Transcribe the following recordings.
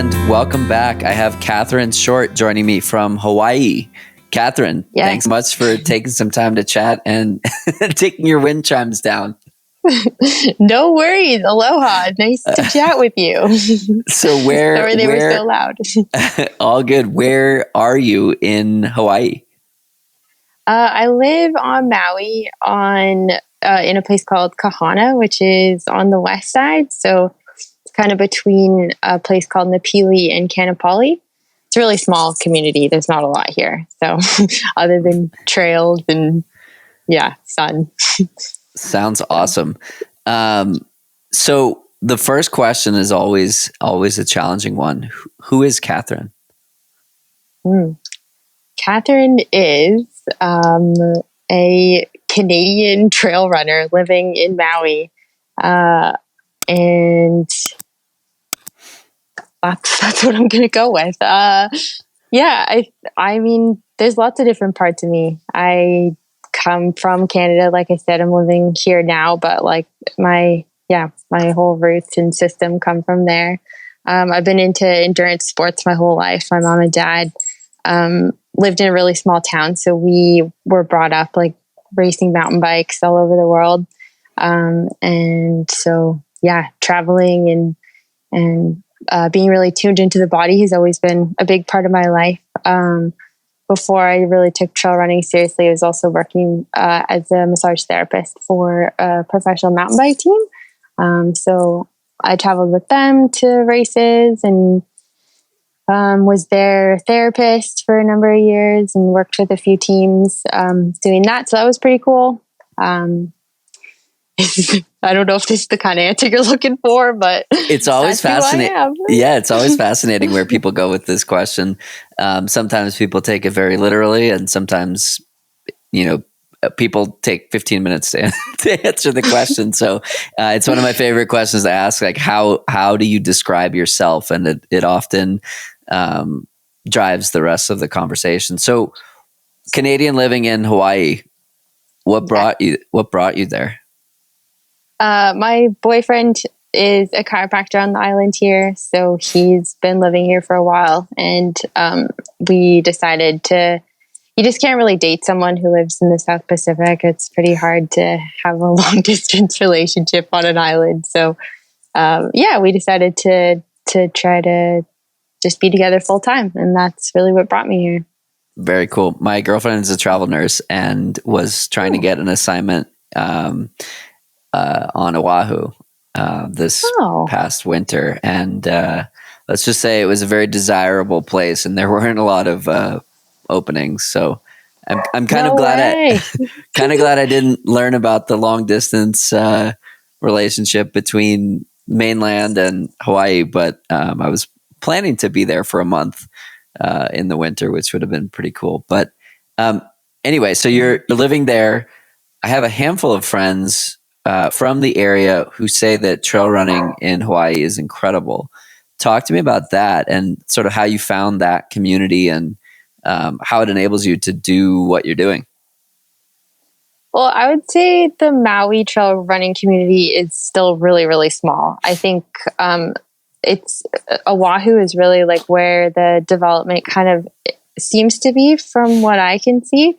and welcome back. I have Katherine Short joining me from Hawaii. Katherine, thanks so much for taking some time to chat and taking your wind chimes down. No worries. Aloha. Nice to chat with you. So sorry they were so loud. All good. Where are you in Hawaii? I live on Maui in a place called Kahana, which is on the west side. So it's kind of between a place called Napili and Kanapali. It's a really small community. There's not a lot here. So other than trails and sun. Sounds awesome. So the first question is always a challenging one. Who is Katherine? Katherine is a Canadian trail runner living in Maui. And that's what I'm going to go with. I mean, there's lots of different parts of me. I come from Canada. Like I said, I'm living here now, but like my whole roots and system come from there. I've been into endurance sports my whole life. My mom and dad lived in a really small town, so we were brought up like racing mountain bikes all over the world. And so, traveling and being really tuned into the body has always been a big part of my life. Before I really took trail running seriously, I was also working as a massage therapist for a professional mountain bike team. So I traveled with them to races and was their therapist for a number of years and worked with a few teams doing that. So that was pretty cool. I don't know if this is the kind of answer you're looking for, but it's always fascinating. Yeah, it's always fascinating where people go with this question. Sometimes people take it very literally, and sometimes, people take 15 minutes to answer the question. So it's one of my favorite questions to ask. Like, how do you describe yourself? And it often drives the rest of the conversation. So, Canadian living in Hawaii, what brought you there? My boyfriend is a chiropractor on the island here, so he's been living here for a while, and we decided you just can't really date someone who lives in the South Pacific. It's pretty hard to have a long distance relationship on an island. So, we decided to try to just be together full time, and that's really what brought me here. Very cool. My girlfriend is a travel nurse and was trying to get an assignment on Oahu this past winter, and let's just say it was a very desirable place, and there weren't a lot of openings. So I'm kind of glad I didn't learn about the long distance relationship between mainland and Hawaii, but I was planning to be there for a month in the winter, which would have been pretty cool. But anyway, so you're living there. I have a handful of friends from the area who say that trail running in Hawaii is incredible. Talk to me about that and sort of how you found that community and how it enables you to do what you're doing. Well, I would say the Maui trail running community is still really, really small. I think Oahu is really like where the development kind of seems to be from what I can see.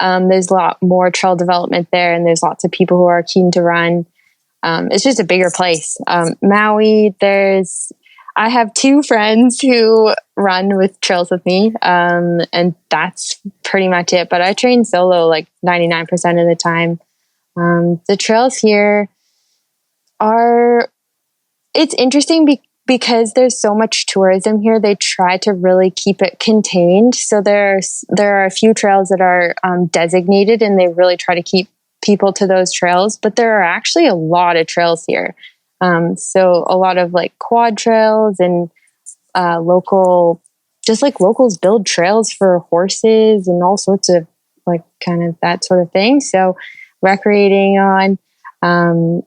There's a lot more trail development there, and there's lots of people who are keen to run. It's just a bigger place. Maui, I have two friends who run with trails with me, and that's pretty much it. But I train solo like 99% of the time. The trails here it's interesting because there's so much tourism here. They try to really keep it contained. So there are a few trails that are designated, and they really try to keep people to those trails. But there are actually a lot of trails here. So a lot of like quad trails and locals build trails for horses and all sorts of like kind of that sort of thing. So recreating on. A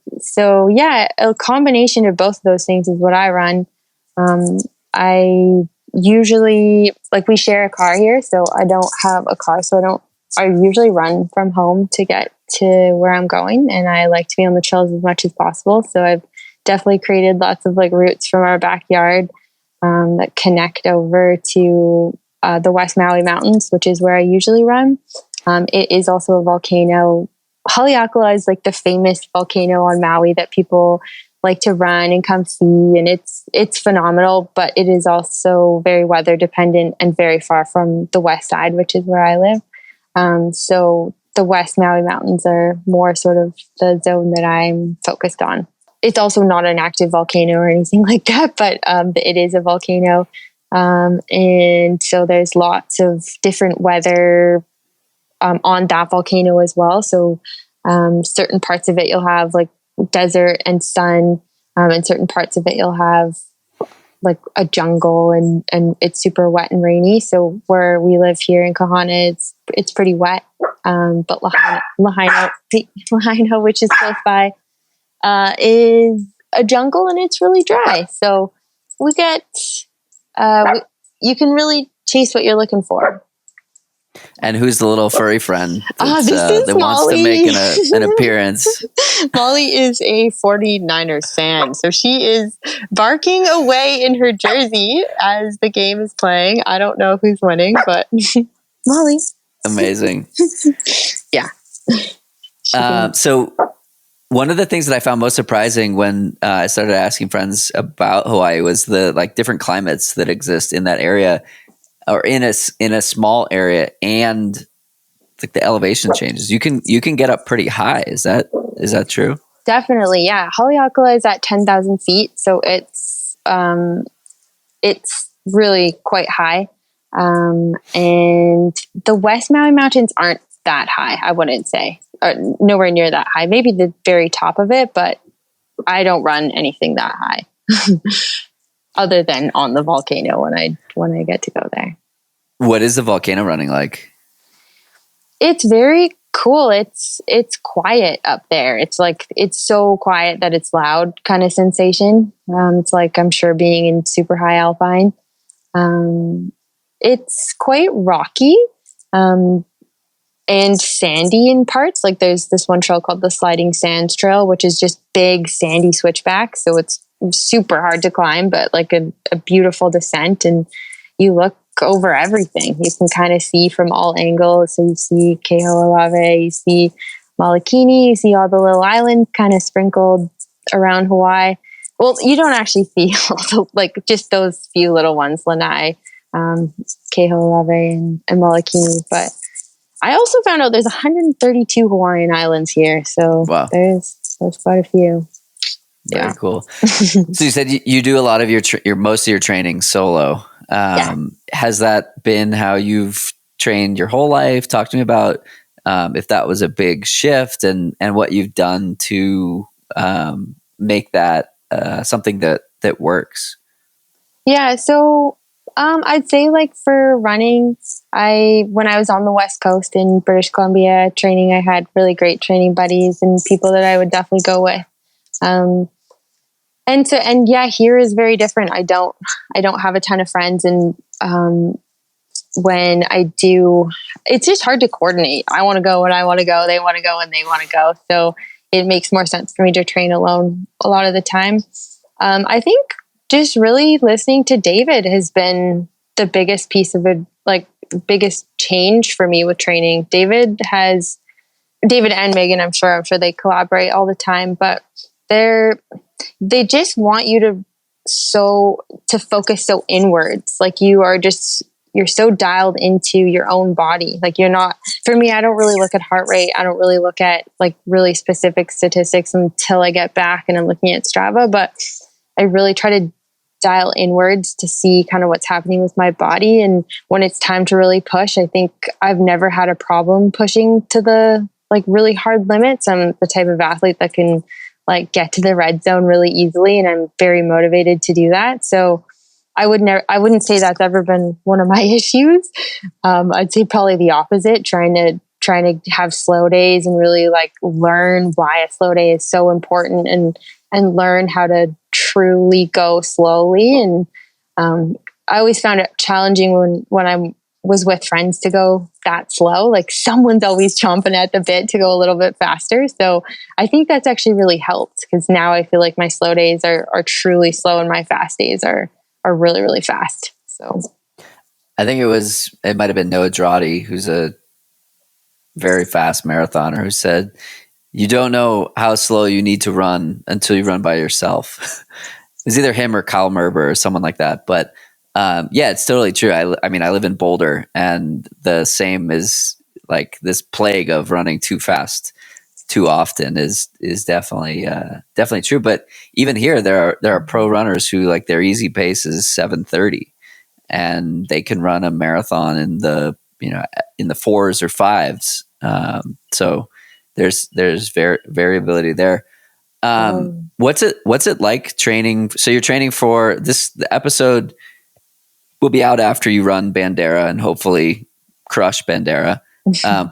combination of both of those things is what I run. I usually we share a car here, so I don't have a car. So I usually run from home to get to where I'm going, and I like to be on the trails as much as possible. So I've definitely created lots of like routes from our backyard. that connect over to the West Maui Mountains, which is where I usually run. It is also a volcano. Haleakala is like the famous volcano on Maui that people like to run and come see, and it's phenomenal, but it is also very weather dependent and very far from the west side, which is where I live. So the West Maui Mountains are more sort of the zone that I'm focused on. It's also not an active volcano or anything like that, but it is a volcano. And so there's lots of different weather on that volcano as well. So certain parts of it you'll have like desert and sun, and certain parts of it you'll have like a jungle and it's super wet and rainy. So where we live here in Kahana, it's pretty wet. But Lahaina, which is close by, is a jungle and it's really dry. So we get you can really chase what you're looking for. And who's the little furry friend that wants to make an appearance? Molly is a 49ers fan. So she is barking away in her jersey as the game is playing. I don't know who's winning, but Molly. Amazing. Yeah. So one of the things that I found most surprising when I started asking friends about Hawaii was the like different climates that exist in that area, or in a small area, and like the elevation changes. You can get up pretty high. Is that true? Definitely, yeah. Haleakala is at 10,000 feet, so it's really quite high. And the West Maui Mountains aren't that high, I wouldn't say, or nowhere near that high. Maybe the very top of it, but I don't run anything that high. Other than on the volcano when I get to go there. What is the volcano running like? It's very cool. It's quiet up there. It's like, it's so quiet that it's loud kind of sensation. It's like, I'm sure being in super high alpine. It's quite rocky and sandy in parts. Like there's this one trail called the Sliding Sands Trail, which is just big sandy switchbacks. So it's super hard to climb, but like a beautiful descent, and you look over everything. You can kind of see from all angles. So you see Keho'olave, you see Malakini, you see all the little islands kind of sprinkled around Hawaii. Well, you don't actually see all the, like just those few little ones, Lanai, Keho'olave and Malakini. But I also found out there's 132 Hawaiian islands here. So wow. There's quite a few. Very cool. So you said you do a lot of your most of your training solo. Has that been how you've trained your whole life? Talk to me about if that was a big shift and what you've done to make that something that works. Yeah. So I'd say like for running, when I was on the West Coast in British Columbia training, I had really great training buddies and people that I would definitely go with. And here is very different. I don't have a ton of friends, and when I do, it's just hard to coordinate. I want to go when I want to go. They want to go when they want to go. So it makes more sense for me to train alone a lot of the time. I think just really listening to David has been the biggest piece of it, like biggest change for me with training. David and Megan, I'm sure they collaborate all the time, but they just want you to focus so inwards. Like you're so dialed into your own body. Like for me, I don't really look at heart rate. I don't really look at like really specific statistics until I get back and I'm looking at Strava, but I really try to dial inwards to see kind of what's happening with my body. And when it's time to really push, I think I've never had a problem pushing to the like really hard limits. I'm the type of athlete that can like get to the red zone really easily, and I'm very motivated to do that. So I wouldn't say that's ever been one of my issues. I'd say probably the opposite, trying to have slow days and really like learn why a slow day is so important and learn how to truly go slowly. And I always found it challenging when I was with friends to go that slow. Like someone's always chomping at the bit to go a little bit faster. So I think that's actually really helped, because now I feel like my slow days are truly slow and my fast days are are really, really fast. So I think it might have been Noah Droddy, who's a very fast marathoner, who said, you don't know how slow you need to run until you run by yourself. It was either him or Kyle Merber or someone like that. But yeah, it's totally true. I mean, I live in Boulder, and the same is like this plague of running too fast too often is definitely true. But even here, there are pro runners who, like, their easy pace is 7:30, and they can run a marathon in the fours or fives. So there's variability there. What's it like training? So you're training for this. The episode will be out after you run Bandera and hopefully crush Bandera.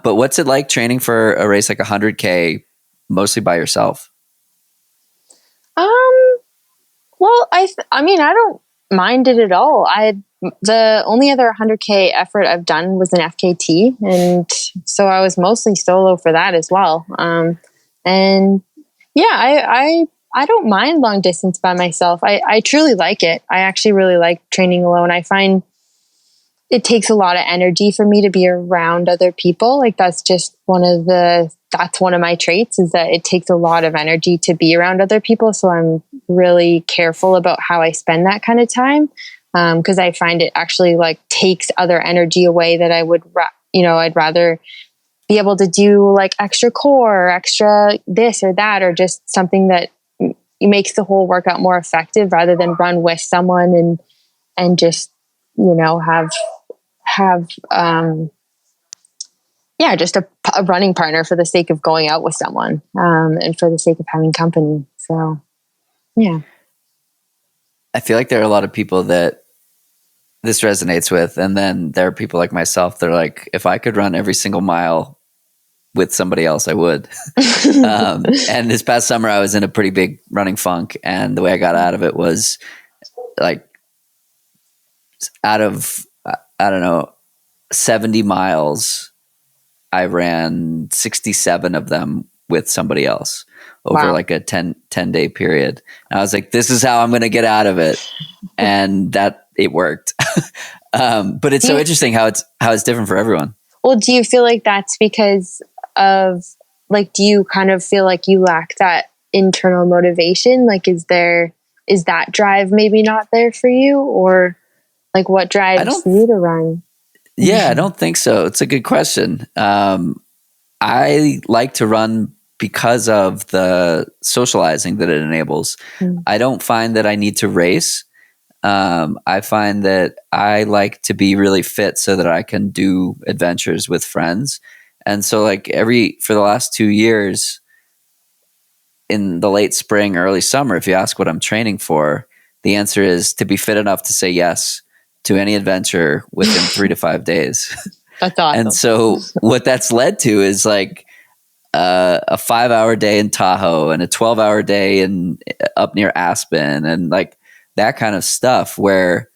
But what's it like training for a race like 100K, mostly by yourself? Well, I mean, I don't mind it at all. The only other 100K effort I've done was an FKT, and so I was mostly solo for that as well. And yeah, I don't mind long distance by myself. I truly like it. I actually really like training alone. I find it takes a lot of energy for me to be around other people. Like, that's just one of my traits, is that it takes a lot of energy to be around other people. So I'm really careful about how I spend that kind of time. Cause I find it actually like takes other energy away that I would, I'd rather be able to do like extra core or extra this or that, or just something that makes the whole workout more effective, rather than run with someone and just, have just a running partner for the sake of going out with someone, and for the sake of having company. So, yeah. I feel like there are a lot of people that this resonates with. And then there are people like myself. They're like, if I could run every single mile with somebody else, I would. And this past summer I was in a pretty big running funk. And the way I got out of it was like, out of, I don't know, 70 miles, I ran 67 of them with somebody else over like a 10-day period. And I was like, this is how I'm going to get out of it. And that it worked. But it's so interesting how it's different for everyone. Well, do you feel like that's because of, like, do you kind of feel like you lack that internal motivation? Like, is that drive maybe not there for you, or like what drives you to run? Yeah, I don't think so. It's a good question. I like to run because of the socializing that it enables. I don't find that I need to race. I find that I like to be really fit so that I can do adventures with friends. And so like for the last 2 years, in the late spring, early summer, if you ask what I'm training for, the answer is to be fit enough to say yes to any adventure within 3 to 5 days. That's awesome. And so what that's led to is like a 5-hour day in Tahoe and a 12-hour day up near Aspen, and like that kind of stuff, where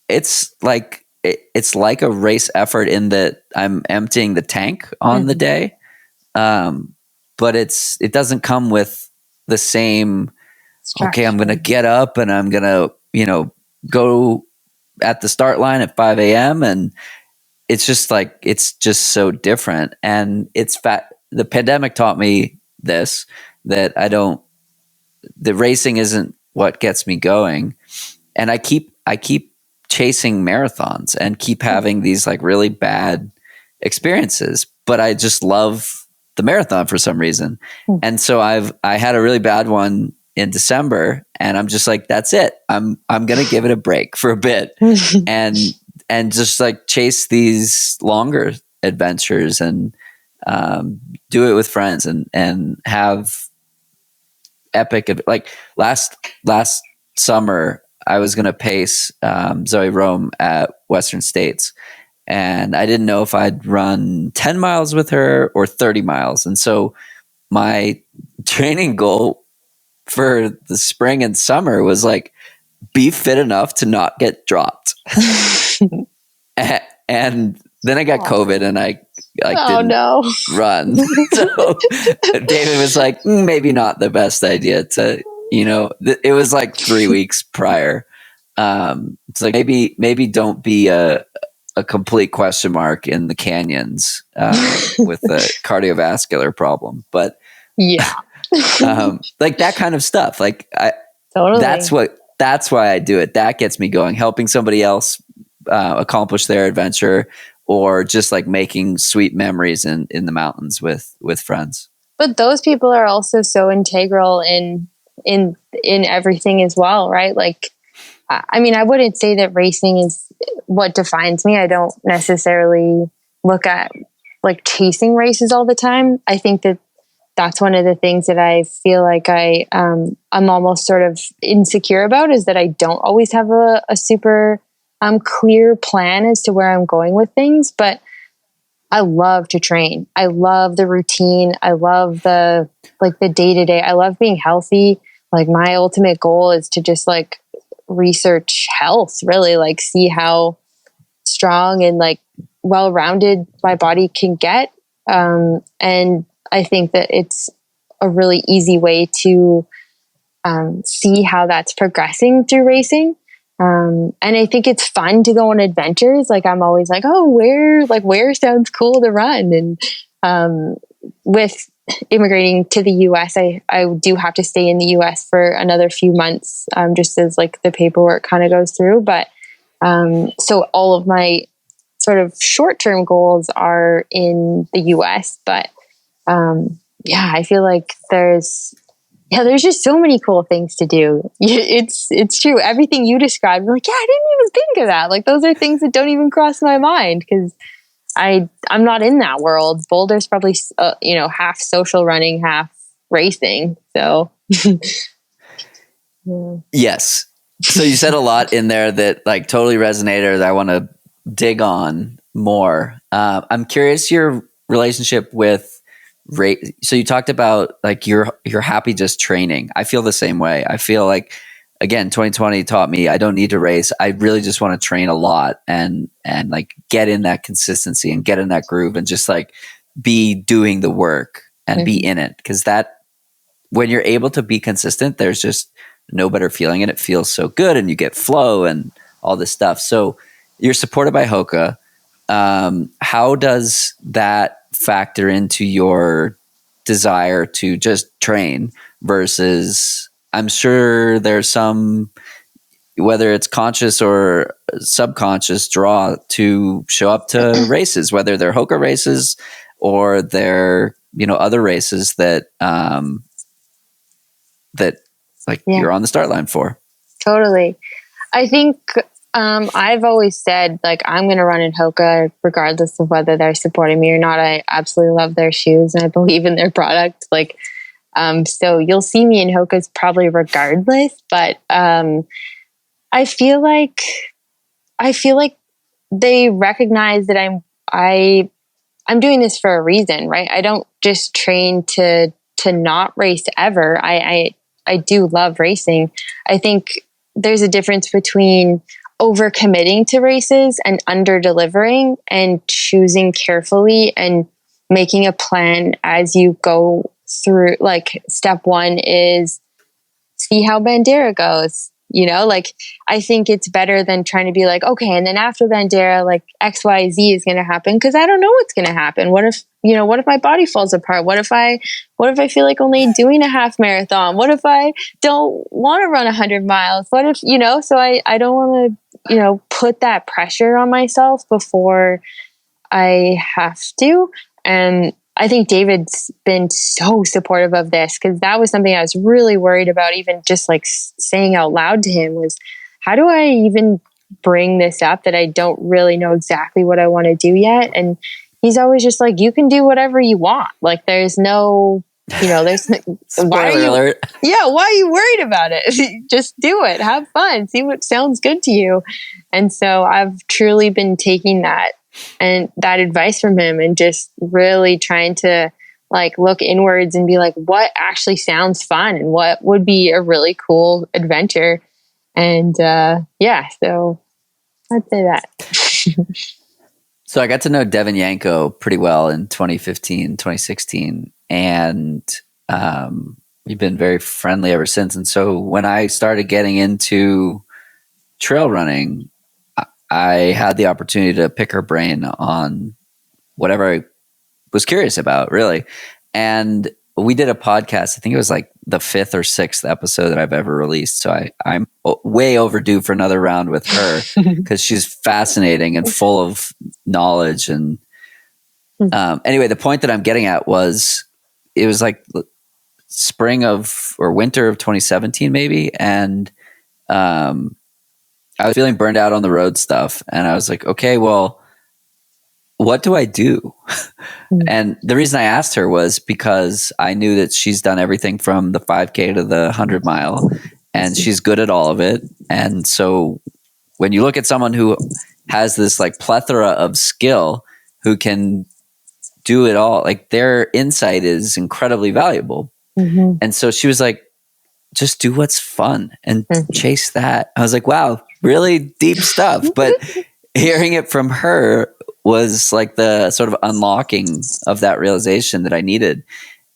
it's like a race effort in that I'm emptying the tank on the day. But it doesn't come with the same, okay, I'm going to get up and I'm going to, go at the start line at 5 a.m. And it's just so different. And the pandemic taught me this, that the racing isn't what gets me going. And I keep chasing marathons and keep having these like really bad experiences, but I just love the marathon for some reason. And so I had a really bad one in December, and I'm just like, that's it. I'm going to give it a break for a bit and just like chase these longer adventures and do it with friends and have epic, like last summer I was going to pace Zoe Rome at Western States, and I didn't know if I'd run 10 miles with her or 30 miles. And so my training goal for the spring and summer was like, be fit enough to not get dropped. And then I got COVID and I didn't run. So David was like, maybe not the best idea to, it was like 3 weeks prior. It's like maybe don't be a complete question mark in the canyons with a cardiovascular problem, but yeah, like that kind of stuff. Like totally. That's why I do it. That gets me going, helping somebody else accomplish their adventure, or just like making sweet memories in the mountains with friends. But those people are also so integral in everything as well, right? Like, I mean, I wouldn't say that racing is what defines me. I don't necessarily look at like chasing races all the time. I think that that's one of the things that I feel like I'm almost sort of insecure about, is that I don't always have a super clear plan as to where I'm going with things. But I love to train. I love the routine. I love the day to day. I love being healthy. Like, my ultimate goal is to just like research health, really, like see how strong and like well-rounded my body can get. And I think that it's a really easy way to see how that's progressing through racing. And I think it's fun to go on adventures. Like, I'm always like, oh, where sounds cool to run. And with immigrating to the US, I do have to stay in the US for another few months, just as like the paperwork kind of goes through. But so all of my sort of short-term goals are in the US. But yeah, I feel like there's just so many cool things to do. It's true. Everything you described, I'm like, yeah, I didn't even think of that. Like, those are things that don't even cross my mind, because I'm not in that world. Boulder's probably, half social running, half racing. So yeah. Yes. So you said a lot in there that like totally resonated, that I want to dig on more. I'm curious your relationship with race. So you talked about like you're happy just training. I feel the same way. I feel like, again, 2020 taught me I don't need to race. I really just want to train a lot and like get in that consistency and get in that groove and just like be doing the work and be in it. Because that, when you're able to be consistent, there's just no better feeling, and it feels so good, and you get flow and all this stuff. So you're supported by Hoka. How does that factor into your desire to just train versus, I'm sure there's some, whether it's conscious or subconscious, draw to show up to races, whether they're Hoka races or they're, other races that, you're on the start line for. Totally. I think I've always said, like, I'm going to run in Hoka regardless of whether they're supporting me or not. I absolutely love their shoes and I believe in their product. Like, so you'll see me in Hoka's probably regardless. But I feel like they recognize that I'm doing this for a reason, right? I don't just train to not race ever. I do love racing. I think there's a difference between overcommitting to races and under delivering, and choosing carefully and making a plan as you go through. Like, step one is see how Bandera goes. Like, I think it's better than trying to be like, okay, and then after Bandera, like XYZ is going to happen, because I don't know what's going to happen. What if my body falls apart? What if I feel like only doing a half marathon? What if I don't want to run 100 miles? What if, so I don't want to, put that pressure on myself before I have to. And I think David's been so supportive of this, because that was something I was really worried about, even just like saying out loud to him, was how do I even bring this up that I don't really know exactly what I want to do yet? And he's always just like, you can do whatever you want. Like, there's no, there's Spoiler alert. Yeah. Why are you worried about it? Just do it. Have fun. See what sounds good to you. And so I've truly been taking that and that advice from him, and just really trying to like look inwards and be like, what actually sounds fun and what would be a really cool adventure. And yeah, so I'd say that. So I got to know Devin Yanko pretty well in 2015, 2016, and we've been very friendly ever since. And so when I started getting into trail running, I had the opportunity to pick her brain on whatever I was curious about, really. And we did a podcast. I think it was like the 5th or 6th episode that I've ever released. So I'm way overdue for another round with her because she's fascinating and full of knowledge. And anyway, the point that I'm getting at was it was like spring of or winter of 2017 maybe. And I was feeling burned out on the road stuff. And I was like, okay, well, what do I do? And the reason I asked her was because I knew that she's done everything from the 5K to the 100 mile and she's good at all of it. And so when you look at someone who has this like plethora of skill, who can do it all, like their insight is incredibly valuable. Mm-hmm. And so she was like, just do what's fun and chase that. I was like, wow, really deep stuff. But hearing it from her was like the sort of unlocking of that realization that I needed.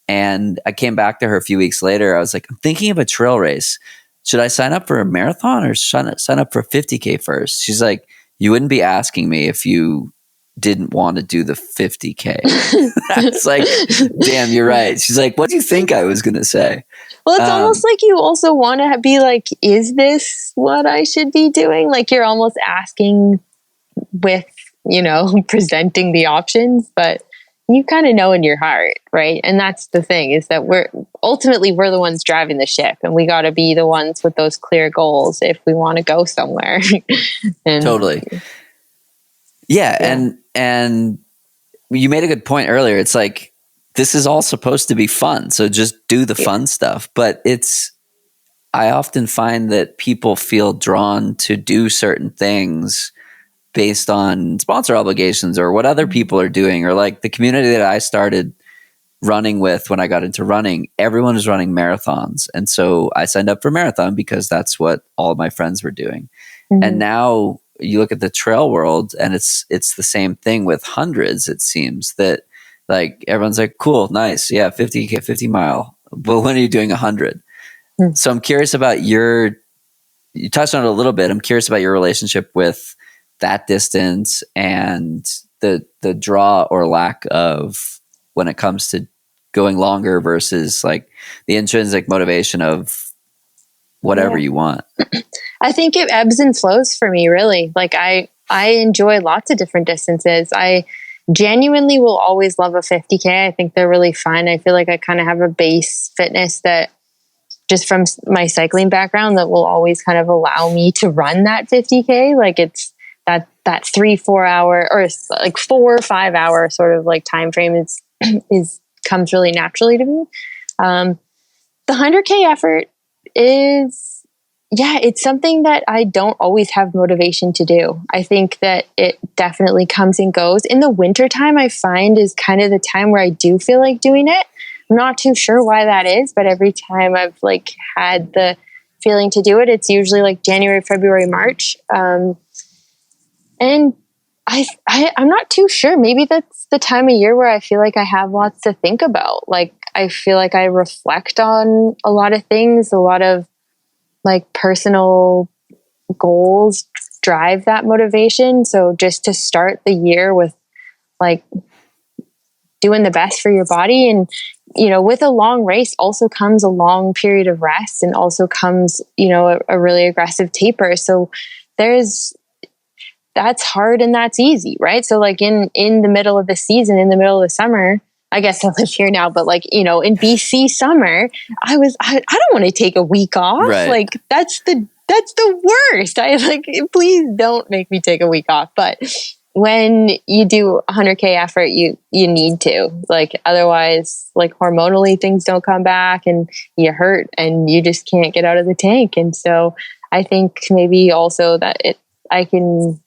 And I came back to her a few weeks later. I was like, I'm thinking of a trail race. Should I sign up for a marathon or sign up for 50K first? She's like, you wouldn't be asking me if you didn't want to do the 50K. That's like, damn, you're right. She's like, what do you think I was going to say? Well, it's almost like you also want to be like, is this what I should be doing? Like you're almost asking with, presenting the options, but you kind of know in your heart, right? And that's the thing, is that we're the ones driving the ship, and we got to be the ones with those clear goals if we want to go somewhere. Totally. Yeah. And you made a good point earlier. It's like, this is all supposed to be fun. So just do the fun stuff. But I often find that people feel drawn to do certain things based on sponsor obligations or what other people are doing, or like the community that I started running with when I got into running, everyone was running marathons. And so I signed up for marathon because that's what all of my friends were doing. Mm-hmm. And now you look at the trail world and it's the same thing with hundreds. It seems that like everyone's like, cool, nice. Yeah. 50 mile. But when are you doing 100? Mm-hmm. So I'm curious about you touched on it a little bit. I'm curious about your relationship with that distance and the draw or lack of when it comes to going longer versus like the intrinsic motivation of whatever you want. I think it ebbs and flows for me, really. Like I enjoy lots of different distances. I genuinely will always love a 50K. I think they're really fun. I feel like I kind of have a base fitness that just from my cycling background that will always kind of allow me to run that 50K. Like it's that 3-4 hour or like 4 or 5 hour sort of like time frame comes really naturally to me. The 100K effort is, it's something that I don't always have motivation to do. I think that it definitely comes and goes. In the wintertime, I find is kind of the time where I do feel like doing it. I'm not too sure why that is, but every time I've like had the feeling to do it, it's usually like January, February, March. And I'm not too sure. Maybe that's the time of year where I feel like I have lots to think about. Like, I feel like I reflect on a lot of things, a lot of like personal goals drive that motivation. So just to start the year with like doing the best for your body, and, with a long race also comes a long period of rest, and also comes, a really aggressive taper. So that's hard and that's easy, right? So like in the middle of the season, in the middle of the summer, I guess I live here now, but like, in BC summer, I don't want to take a week off. Right. Like that's the worst. I like, please don't make me take a week off. But when you do 100K effort, you need to, like, otherwise like hormonally things don't come back and you hurt and you just can't get out of the tank. And so I think maybe also that I can,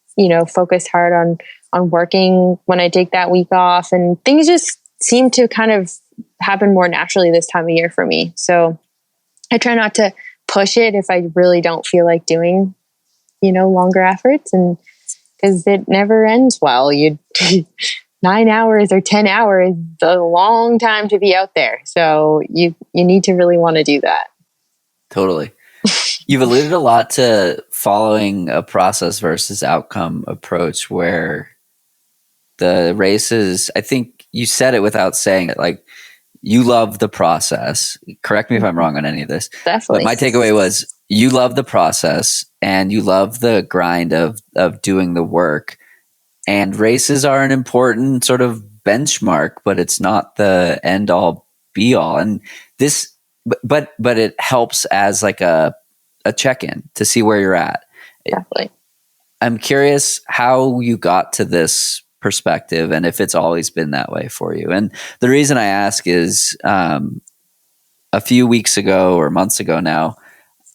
focus hard on working when I take that week off, and things just seem to kind of happen more naturally this time of year for me. So I try not to push it if I really don't feel like doing, longer efforts, and because it never ends well. 9 hours or 10 hours is a long time to be out there. So you need to really want to do that. Totally. You've alluded a lot to following a process versus outcome approach where the races, I think you said it without saying it, like you love the process. Correct me if I'm wrong on any of this. Definitely. But my takeaway was you love the process and you love the grind of doing the work. And races are an important sort of benchmark, but it's not the end all be all. And this, but it helps as like a check-in to see where you're at. Definitely. I'm curious how you got to this perspective and if it's always been that way for you. And the reason I ask is a few weeks ago or months ago now,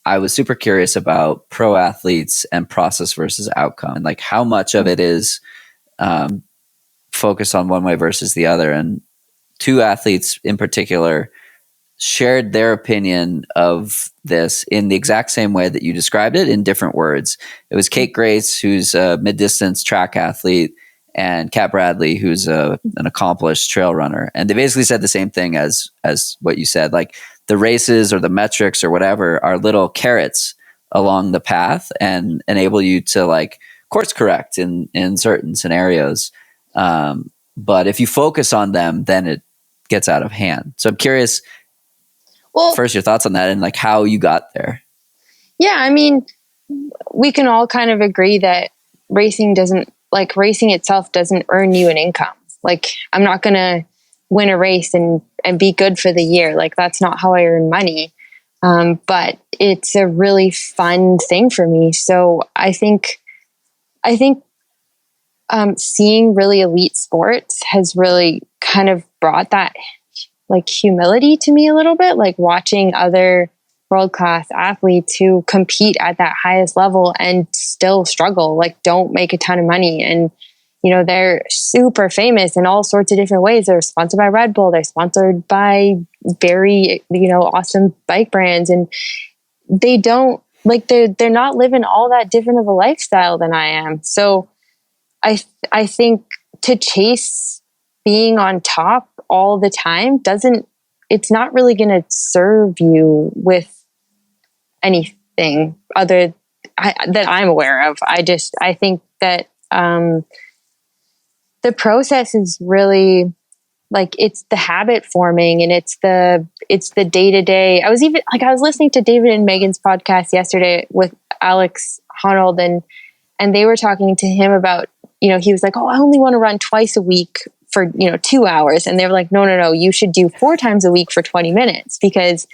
I was super curious about pro athletes and process versus outcome and like how much of it is focused on one way versus the other. And two athletes in particular shared their opinion of this in the exact same way that you described it in different words. It was Kate Grace, who's a mid-distance track athlete, and Kat Bradley, who's an accomplished trail runner. And they basically said the same thing as what you said. Like the races or the metrics or whatever are little carrots along the path and enable you to like course correct in certain scenarios. But if you focus on them, then it gets out of hand. So I'm curious, first, your thoughts on that and like how you got there. Yeah, I mean, we can all kind of agree that racing itself doesn't earn you an income. Like, I'm not going to win a race and be good for the year. Like, that's not how I earn money. But it's a really fun thing for me. So I think seeing really elite sports has really kind of brought that like humility to me a little bit, like watching other world-class athletes who compete at that highest level and still struggle, like don't make a ton of money. And, you know, they're super famous in all sorts of different ways. They're sponsored by Red Bull. They're sponsored by very, you know, awesome bike brands. And they don't like, they're not living all that different of a lifestyle than I am. So I think to chase being on top all the time it's not really going to serve you with anything other that I'm aware of. I think that the process is really like, it's the habit forming and it's the day to day. I was listening to David and Megan's podcast yesterday with Alex Honnold and they were talking to him about, you know, he was like, oh, I only want to run twice a week for, 2 hours. And they were like, no, you should do 4 times a week for 20 minutes because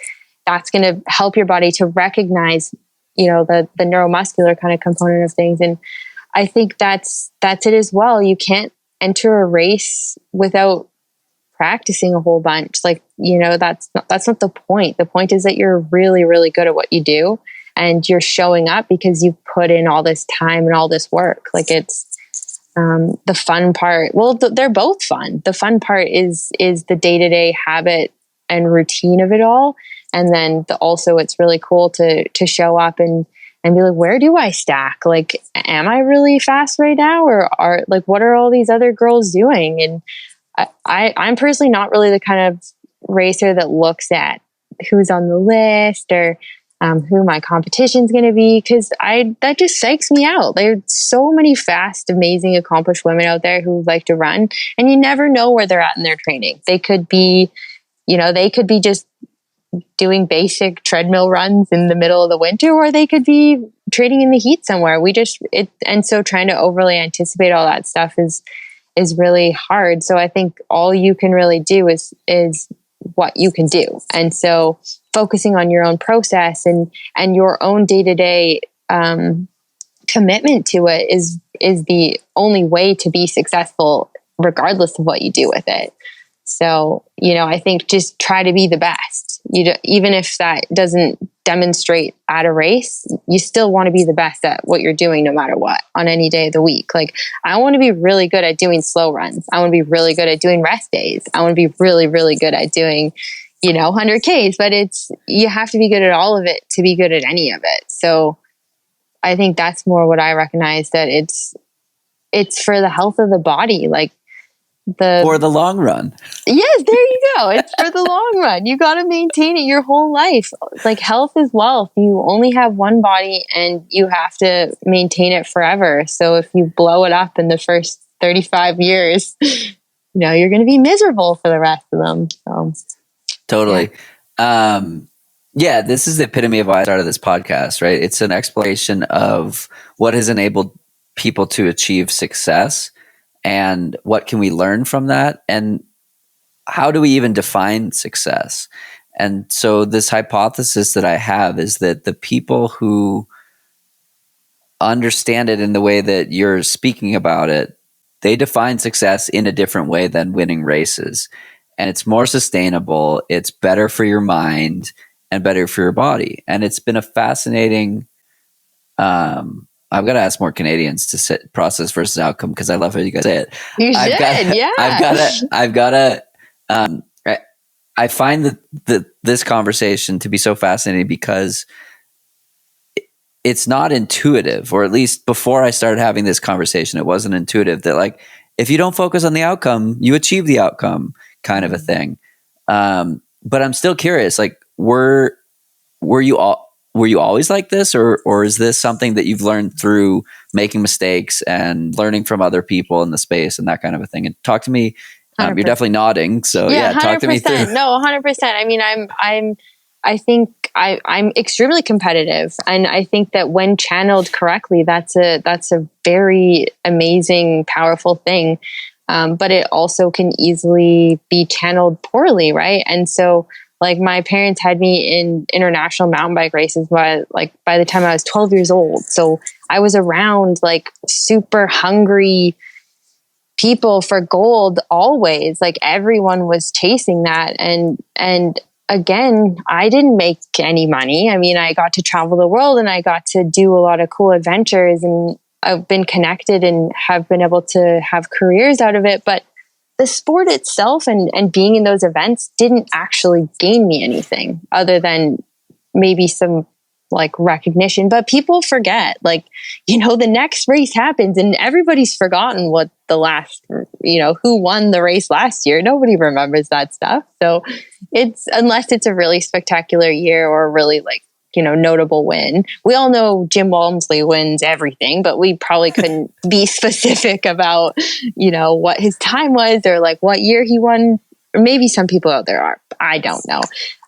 that's going to help your body to recognize, you know, the neuromuscular kind of component of things. And I think that's it as well. You can't enter a race without practicing a whole bunch. Like, you know, that's not the point. The point is that you're really, really good at what you do and you're showing up because you've put in all this time and all this work. Like it's, the fun part. Well, they're both fun. The fun part is the day-to-day habit and routine of it all. And then also it's really cool to show up and be like, where do I stack? Like, am I really fast right now? Or what are all these other girls doing? And I'm personally not really the kind of racer that looks at who's on the list or who my competition's going to be, because that just psychs me out. There's so many fast, amazing, accomplished women out there who like to run, and you never know where they're at in their training. They could be, just doing basic treadmill runs in the middle of the winter, or they could be training in the heat somewhere. And so trying to overly anticipate all that stuff is really hard. So I think all you can really do is what you can do. And so focusing on your own process and your own day-to-day commitment to it is the only way to be successful, regardless of what you do with it. So, I think just try to be the best. Even if that doesn't demonstrate at a race, you still want to be the best at what you're doing, no matter what, on any day of the week. Like, I want to be really good at doing slow runs. I want to be really good at doing rest days. I want to be really, really good at doing, 100Ks, but you have to be good at all of it to be good at any of it. So I think that's more what I recognize, that it's for the health of the body. Like, for the long run. Yes, there you go. It's for the long run. You got to maintain it your whole life. Like, health is wealth. You only have one body and you have to maintain it forever. So if you blow it up in the first 35 years, you're going to be miserable for the rest of them. So totally. This is the epitome of why I started this podcast, right? It's an exploration of what has enabled people to achieve success and what can we learn from that, and how do we even define success? And so this hypothesis that I have is that the people who understand it in the way that you're speaking about it, they define success in a different way than winning races. And it's more sustainable, it's better for your mind and better for your body. And it's been a fascinating, I've got to ask more Canadians to sit process versus outcome, because I love how you guys say it. I find that this conversation to be so fascinating because it's not intuitive, or at least before I started having this conversation, it wasn't intuitive that, like, if you don't focus on the outcome, you achieve the outcome, kind of a thing. But I'm still curious, like, were you always like this, or is this something that you've learned through making mistakes and learning from other people in the space and that kind of a thing? And talk to me. You're definitely nodding. So talk to me through. No, 100%. I mean, I think I'm extremely competitive, and I think that when channeled correctly, that's a very amazing, powerful thing. But it also can easily be channeled poorly, right? And so, like, my parents had me in international mountain bike races by the time I was 12 years old. So I was around, like, super hungry people for gold always. Like, everyone was chasing that. And again, I didn't make any money. I mean, I got to travel the world and I got to do a lot of cool adventures, and I've been connected and have been able to have careers out of it. But the sport itself and being in those events didn't actually gain me anything other than maybe some, like, recognition. But people forget, like, the next race happens and everybody's forgotten what the last, who won the race last year. Nobody remembers that stuff. So unless it's a really spectacular year or a really, like, notable win. We all know Jim Walmsley wins everything, but we probably couldn't be specific about, what his time was or, like, what year he won. Or maybe some people out there are. I don't know.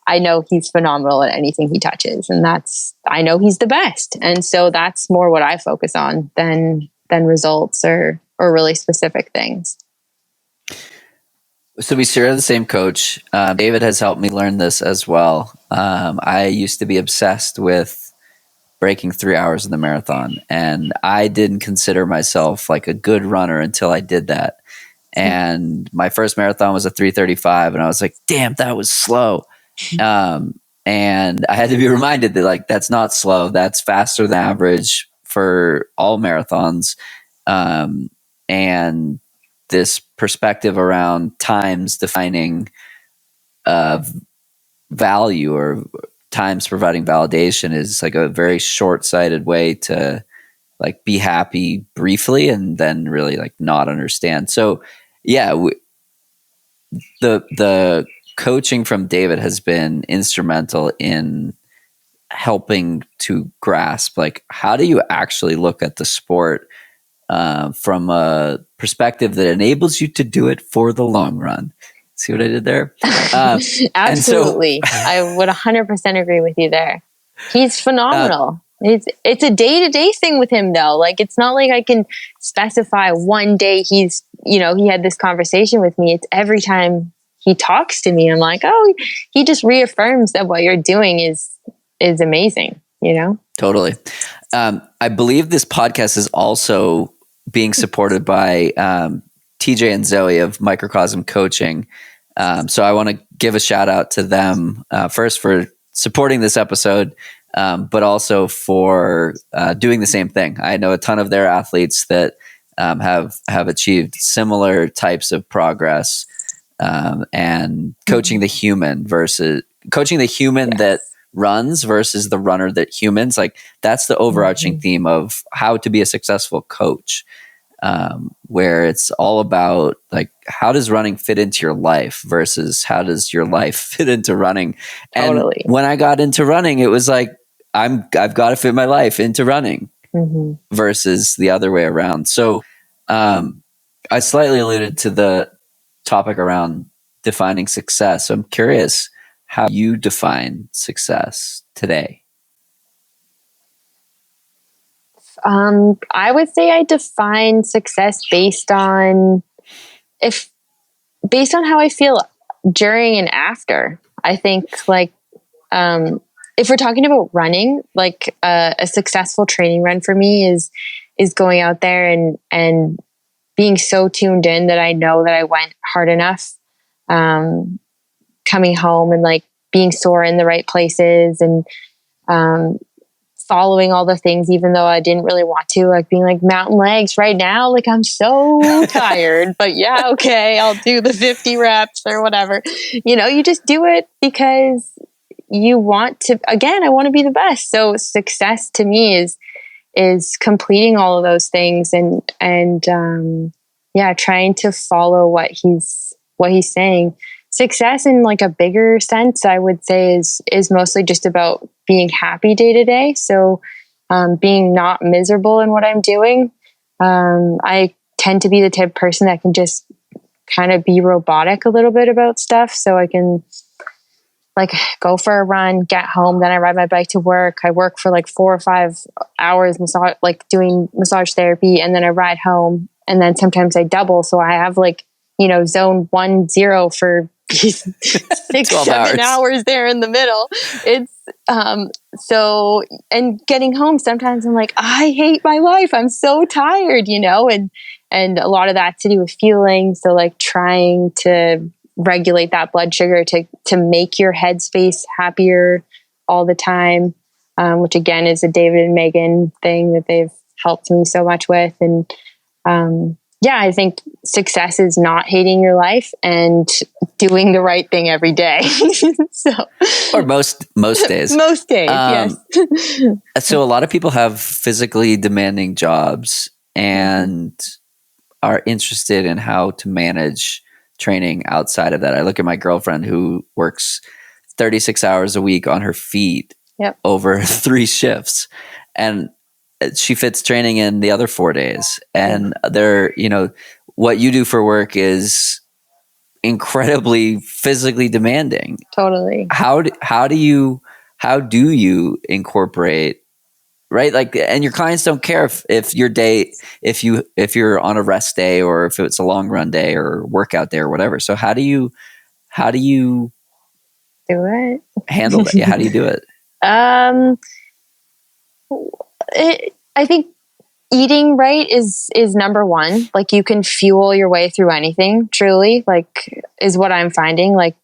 I know he's phenomenal at anything he touches, and I know he's the best. And so that's more what I focus on than results or really specific things. So we share the same coach. David has helped me learn this as well. I used to be obsessed with breaking 3 hours in the marathon, and I didn't consider myself, like, a good runner until I did that. And my first marathon was a 3:35, and I was like, damn, that was slow. And I had to be reminded that, like, that's not slow. That's faster than average for all marathons. And this perspective around times defining value, or times providing validation, is like a very short-sighted way to, like, be happy briefly and then really, like, not understand. So the coaching from David has been instrumental in helping to grasp, like, how do you actually look at the sport from a perspective that enables you to do it for the long run. See what I did there? Absolutely. I would 100% agree with you there. He's phenomenal. It's a day-to-day thing with him, though. Like, it's not like I can specify one day he had this conversation with me. It's every time he talks to me, I'm like, oh, he just reaffirms that what you're doing is amazing, Totally. I believe this podcast is also being supported by TJ and Zoe of Microcosm Coaching. So I want to give a shout out to them first for supporting this episode, but also for doing the same thing. I know a ton of their athletes that have achieved similar types of progress, and coaching the human that runs versus the runner that humans. Like, that's the overarching theme of how to be a successful coach. where it's all about like, how does running fit into your life versus how does your life fit into running? Totally. And when I got into running, it was like, I've got to fit my life into running versus the other way around. So I slightly alluded to the topic around defining success. So I'm curious how you define success today. I would say I define success based on how I feel during and after. I think like, if we're talking about running, like a successful training run for me is going out there and being so tuned in that I know that I went hard enough, coming home and like being sore in the right places and, following all the things, even though I didn't really want to, like being like mountain legs right now. Like I'm so tired, but yeah, okay, I'll do the 50 reps or whatever. You just do it because you want to, again, I want to be the best. So success to me is completing all of those things and trying to follow what he's saying. Success in like a bigger sense, I would say is mostly just about being happy day to day. So, being not miserable in what I'm doing. I tend to be the type of person that can just kind of be robotic a little bit about stuff. So I can like go for a run, get home, then I ride my bike to work. I work for like 4 or 5 hours, doing massage therapy, and then I ride home, and then sometimes I double. So I have like, zone 1-0 for 6-7 hours there in the middle. It's so, and getting home sometimes I'm like, I hate my life, I'm so tired, and a lot of that's to do with feeling. So like trying to regulate that blood sugar to make your headspace happier all the time, which again is a David and Megan thing that they've helped me so much with. And I think success is not hating your life and doing the right thing every day. Or most days. Most days, yes. So a lot of people have physically demanding jobs and are interested in how to manage training outside of that. I look at my girlfriend who works 36 hours a week on her feet over 3 shifts, and she fits training in the other 4 days. And what you do for work is incredibly physically demanding. Totally. How do you incorporate, right? Like, and your clients don't care if you're on a rest day or if it's a long run day or workout day or whatever. So how do you do it? Handle that? Yeah. How do you do it? I think eating right is number one. Like you can fuel your way through anything, truly, like is what I'm finding. Like,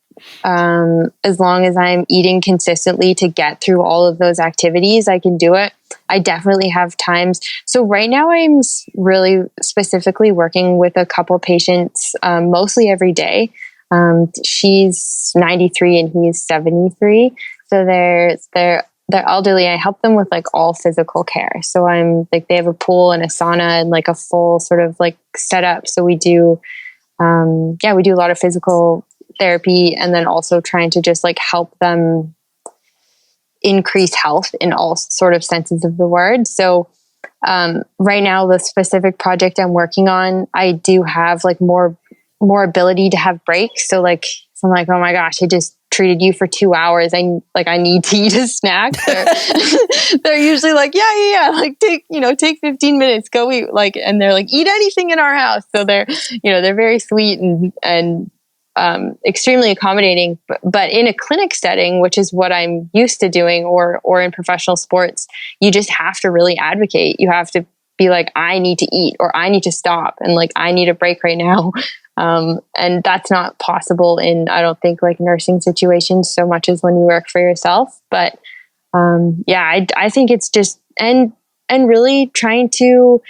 as long as I'm eating consistently to get through all of those activities, I can do it. I definitely have times. So right now I'm really specifically working with a couple patients, mostly every day. She's 93 and he's 73. So they're elderly. I help them with like all physical care. So I'm like, they have a pool and a sauna and like a full sort of like setup. So we do a lot of physical therapy, and then also trying to just like help them increase health in all sort of senses of the word. So, right now, the specific project I'm working on, I do have like more ability to have breaks. So like, I'm like, oh my gosh, I just treated you for 2 hours. I need to eat a snack. They're usually like, yeah. Like take 15 minutes, go eat. Like, and they're like, eat anything in our house. So they're very sweet and extremely accommodating. But in a clinic setting, which is what I'm used to doing, or in professional sports, you just have to really advocate. You have to be like, I need to eat, or I need to stop, and like, I need a break right now. And that's not possible in, I don't think, like nursing situations so much as when you work for yourself. But I think it's just and really trying to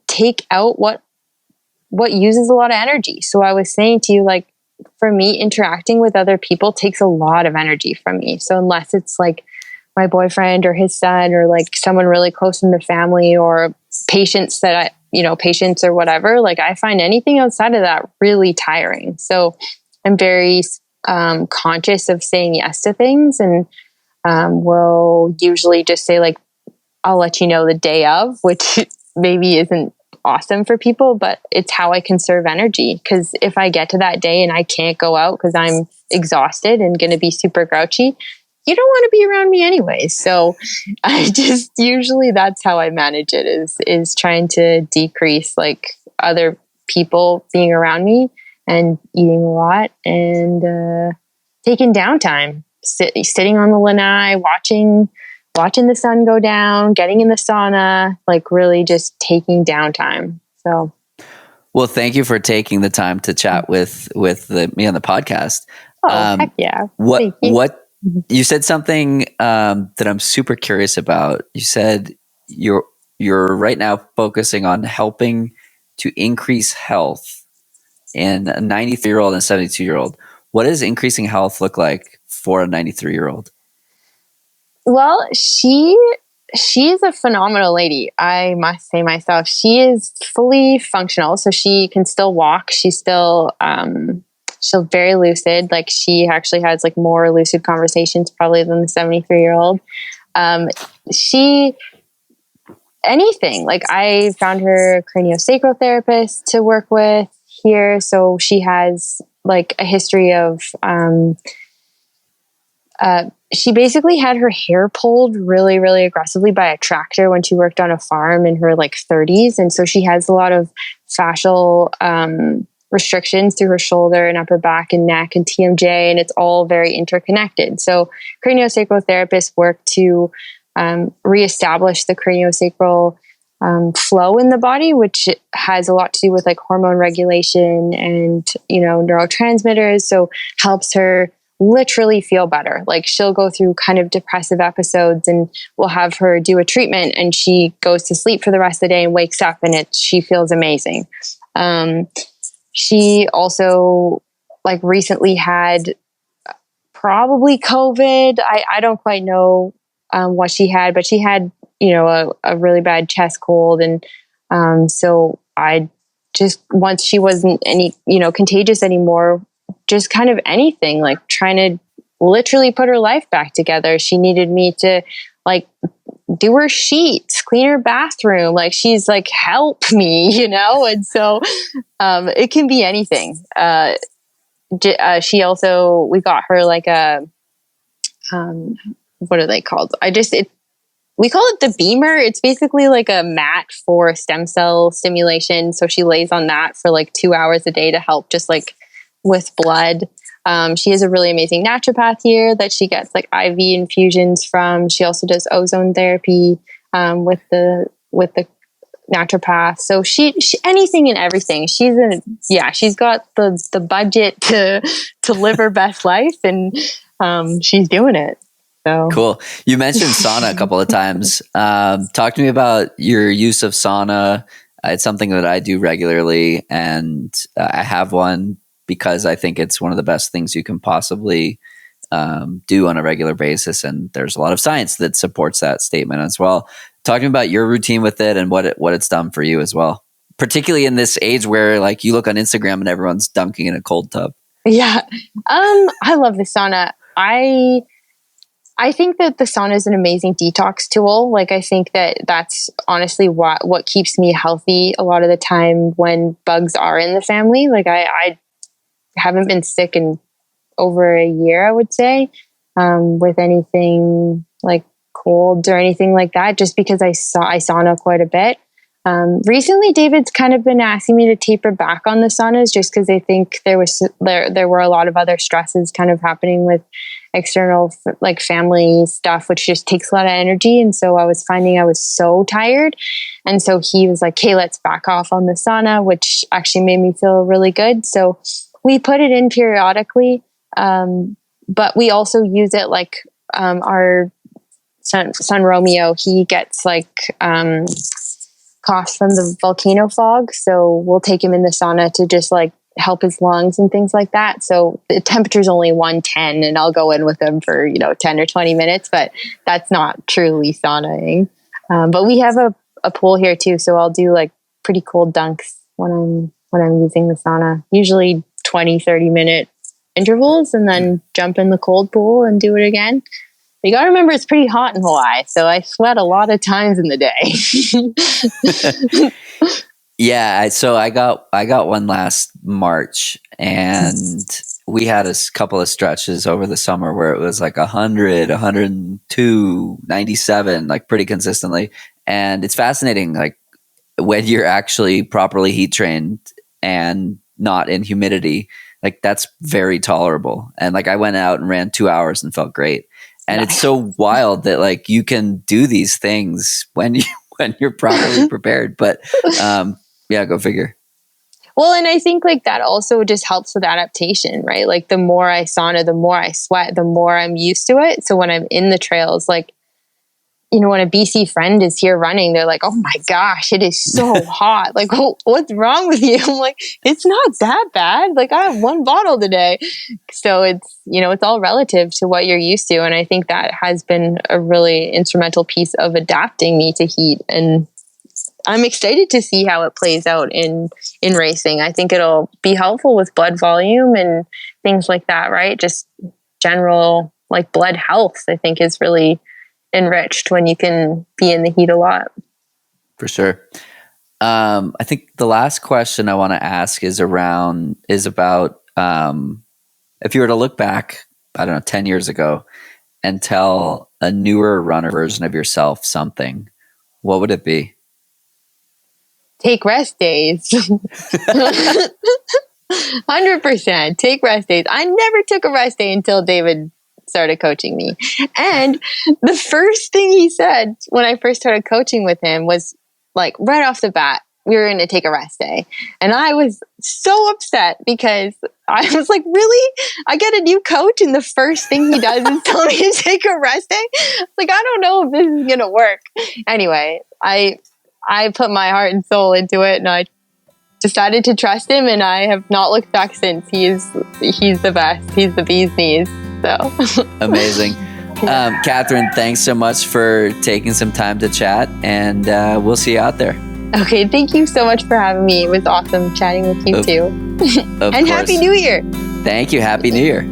take out what uses a lot of energy. So I was saying to you, like, for me, interacting with other people takes a lot of energy from me. So unless it's like my boyfriend or his son or like someone really close in the family or patients that patients or whatever, like I find anything outside of that really tiring. So I'm very conscious of saying yes to things, and will usually just say like, I'll let you know the day of, which maybe isn't awesome for people, but it's how I conserve energy. Because if I get to that day and I can't go out because I'm exhausted and going to be super grouchy, you don't want to be around me anyway. So I just usually, that's how I manage it, is trying to decrease like other people being around me and eating a lot and taking downtime, sitting on the lanai, watching the sun go down, getting in the sauna, like really just taking downtime. So, well, thank you for taking the time to chat with me on the podcast. Oh, heck yeah! What you said something that I'm super curious about. You said you're right now focusing on helping to increase health in a 93-year-old and a 72-year-old. What does increasing health look like for a 93-year-old? Well, she's a phenomenal lady. I must say myself, she is fully functional. So she can still walk. She's still very lucid. Like she actually has like more lucid conversations probably than the 73-year-old. Anything, like I found her a craniosacral therapist to work with here. So she has like a history of, she basically had her hair pulled really, really aggressively by a tractor when she worked on a farm in her like 30s. And so she has a lot of fascial restrictions through her shoulder and upper back and neck and TMJ, and it's all very interconnected. So craniosacral therapists work to reestablish the craniosacral flow in the body, which has a lot to do with like hormone regulation and, neurotransmitters. So helps her literally feel better. Like she'll go through kind of depressive episodes and we'll have her do a treatment and she goes to sleep for the rest of the day and wakes up and she feels amazing. She also like recently had probably COVID. I don't quite know what she had, but she had, a really bad chest cold. And so I just, once she wasn't contagious anymore, just kind of anything, like trying to literally put her life back together. She needed me to like do her sheets, clean her bathroom. Like she's like, help me, And so it can be anything. She also, we got her like a, what are they called? We call it the Beamer. It's basically like a mat for stem cell stimulation. So she lays on that for like 2 hours a day to help just like with blood. She has a really amazing naturopath here that she gets like IV infusions from. She also does ozone therapy with the naturopath. So she anything and everything. She's got the budget to live her best life, and she's doing it. So cool. You mentioned sauna a couple of times. Talk to me about your use of sauna. It's something that I do regularly, and I have one because I think it's one of the best things you can possibly do on a regular basis. And there's a lot of science that supports that statement as well. Talking about your routine with it and what it's done for you as well, particularly in this age where like you look on Instagram and everyone's dunking in a cold tub. Yeah. I love the sauna. I think that the sauna is an amazing detox tool. Like, I think that that's honestly what keeps me healthy a lot of the time when bugs are in the family. Like I haven't been sick in over a year, I would say, with anything like colds or anything like that, just because I sauna quite a bit. Recently, David's kind of been asking me to taper back on the saunas just because I think there were a lot of other stresses kind of happening with external like family stuff, which just takes a lot of energy. And so I was finding I was so tired. And so he was like, hey, let's back off on the sauna, which actually made me feel really good. So we put it in periodically. But we also use it like our son Romeo, he gets like cough from the volcano fog. So we'll take him in the sauna to just like help his lungs and things like that. So the temperature's only 110 and I'll go in with him for, 10 or 20 minutes, but that's not truly saunaing. But we have a pool here too. So I'll do like pretty cold dunks when I'm using the sauna. Usually 20-30 minute intervals, and then jump in the cold pool and do it again. You got to remember it's pretty hot in Hawaii, so I sweat a lot of times in the day. Yeah, so I got one last March, and we had a couple of stretches over the summer where it was like 100, 102, 97, like pretty consistently. And it's fascinating, like when you're actually properly heat trained and not in humidity, like that's very tolerable. And like I went out and ran 2 hours and felt great. And It's so wild that like you can do these things when you're properly prepared. But yeah, go figure. Well, and I think like that also just helps with adaptation, right? Like the more I sauna, the more I sweat, the more I'm used to it. So when I'm in the trails, like, you know, when a BC friend is here running, they're like, oh my gosh, it is so hot. Like, what's wrong with you? I'm like, it's not that bad. Like I have 1 bottle today. So it's, you know, it's all relative to what you're used to. And I think that has been a really instrumental piece of adapting me to heat. And I'm excited to see how it plays out in racing. I think it'll be helpful with blood volume and things like that, right? Just general like blood health, I think is really enriched when you can be in the heat a lot. For sure. I think the last question I want to ask is about if you were to look back, I don't know, 10 years ago and tell a newer runner version of yourself something, what would it be? Take rest days. 100%. Take rest days. I never took a rest day until David started coaching me. And the first thing he said when I first started coaching with him was like right off the bat, we were going to take a rest day. And I was so upset because I was like, really? I get a new coach and the first thing he does is tell me to take a rest day? Like, I don't know if this is going to work. Anyway, I put my heart and soul into it, and I decided to trust him, and I have not looked back since. He's the best. He's the bee's knees. So amazing. Katherine, thanks so much for taking some time to chat, and we'll see you out there. Okay, thank you so much for having me. It was awesome chatting with you too. And course. Happy New Year. Thank you. Happy New Year.